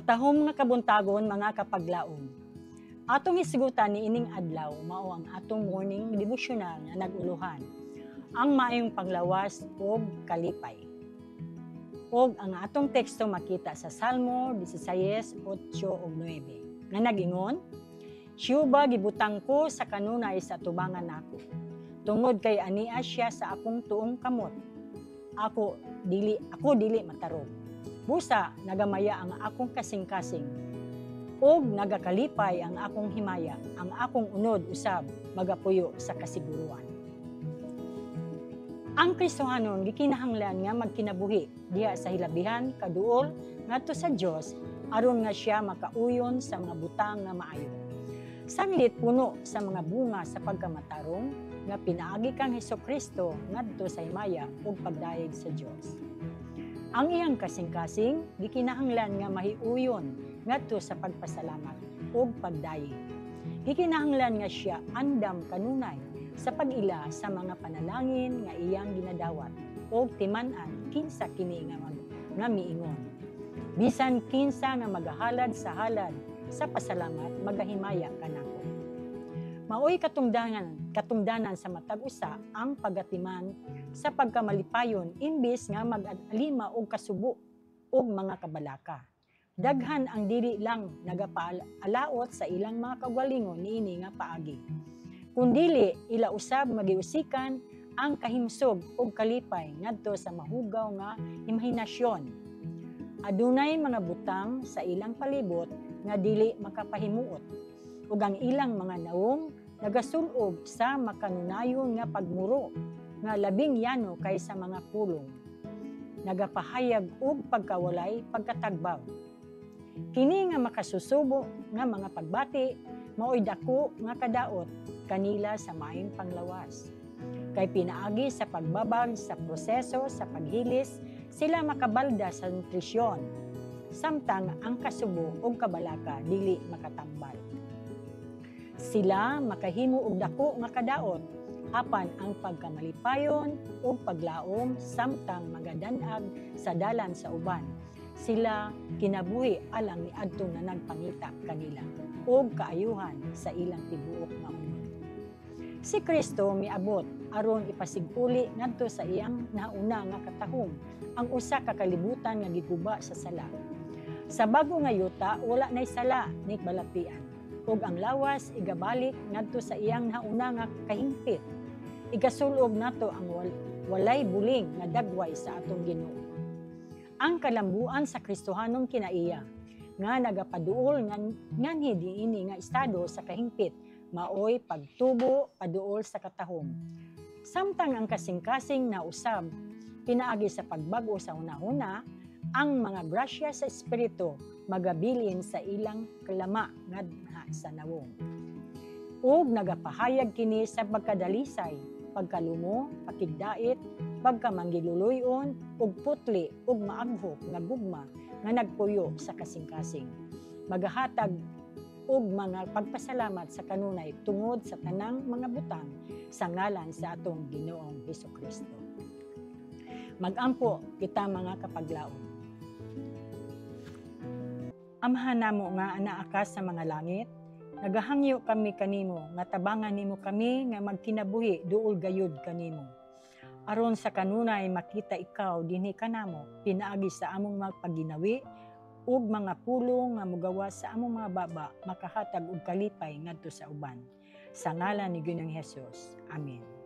Matahom nga kabuntagon mga kapaglaom. Atong hisgutan ni ining adlaw mao ang atong morning devotional nga naguluhan. Ang maayong panglawas og kalipay. Og ang atong teksto makita sa Salmo 16:8 ug 9 nga nagingon, "Siuba gibutang ko sa kanunay sa tubangan nako. Tungod kay ania siya sa akong tuong kamot. Ako dili matarog. Busa nagamaya ang akong kasing-kasing. Og nagakalipay ang akong himaya, ang akong unod usab magapuyo sa kasiguruan." Ang Kristohanon gikinahanglan nga magkinabuhi diha sa hilabihan kaduol ngadto sa Dios aron nga siya makauyon sa mga butang nga maayo. Sanglit puno sa mga bunga sa pagkamatarong nga pinaagi kang Hesukristo ngadto sa himaya ug pagdayeg sa Dios. Ang iyang kasing-kasing gikinahanglan nga mahiuyon ngadto sa pagpasalamat ug pagdayeg. Gikinahanglan nga siya andam kanunay sa pag-ila sa mga panalangin nga iyang ginadawat ug timan-an kinsa kini nga miingon. Bisan kinsa nga magahalad sa halad sa pasalamat magahimaya kanako. Maoy katungdanan sa matag usa ang pagatiman sa pagkamalipayon imbis nga mag-alima og kasubo og mga kabalaka. Daghan ang dili lang nagapaalaot sa ilang mga kagalingon niini nga paagi. Kundili ila usab magiusikan ang kahimsog ug kalipay ngadto sa mahugaw nga imahinasyon. Adunay mga butang sa ilang palibot nga dili makapahimuot ug ang ilang mga naong nagasul-ob sa makanunayon nga pagmuro nga labing yano kaysa mga pulong. Nagapahayag og pagkawalay pagkatagbaw. Kini nga makasusubo nga mga pagbati maoy dako nga kadaot kanila sa maayong panglawas. Kay pinaagi sa pagbabag sa proseso sa paghilis sila makabalda sa nutrisyon. Samtang ang kasubo ug kabalaka dili makatambal. Sila makahimo og dako nga kadaot apan ang pagkamalipayon ug paglaom samtang magadan-ag sa dalan sa uban. Sila kinabuhi alang niadtong na nagpangita kanila ug kaayuhan sa ilang tibuok nga unod. Si Kristo miabot aron ipasiguli ngadto sa iyang nauna nga katahom ang usa ka kalibutan nga giguba sa sala. Sa bago nga yuta wala nay sala ni balapian ug ang lawas igabalik ngadto sa iyang nauna nga kahingpit. Igasulob nato ang walay buling nga dagway sa atong Ginoo. Ang kalambuan sa Kristohanong kinaiya nga nagapaduol nganhi diini nga estado sa kahingpit maoy pagtubo paduol sa katahom. Samtang ang kasing-kasing na usab pinaagi sa pagbago sa una-una, ang mga grasya sa espiritu magabilin sa ilang kalama ngadha sa nawong. Ug nagapahayag kini sa pagkadalisay, pagkalumo, pakigdait, pagkamanggiluluyon, ug putli, ug maaghop nga gugma nga nagpuyo sa kasing-kasing. Magahatag ug mga pagpasalamat sa kanunay tungod sa tanang mga butang sa ngalan sa atong Ginoong Hesukristo. Magampo kita mga kapaglaom. Amahan namo nga anaa ka sa mga langit, nagahangyo kami kanimo nga tabangan nimo kami nga magkinabuhi duol gayud kanimo. Aron sa kanunay makita ikaw dinhi kanamo pinaagi sa among mga pagginawi ug mga pulong nga mogawas sa among mga baba makahatag og kalipay ngadto sa uban. Sa ngalan ni Ginoong Hesus. Amen.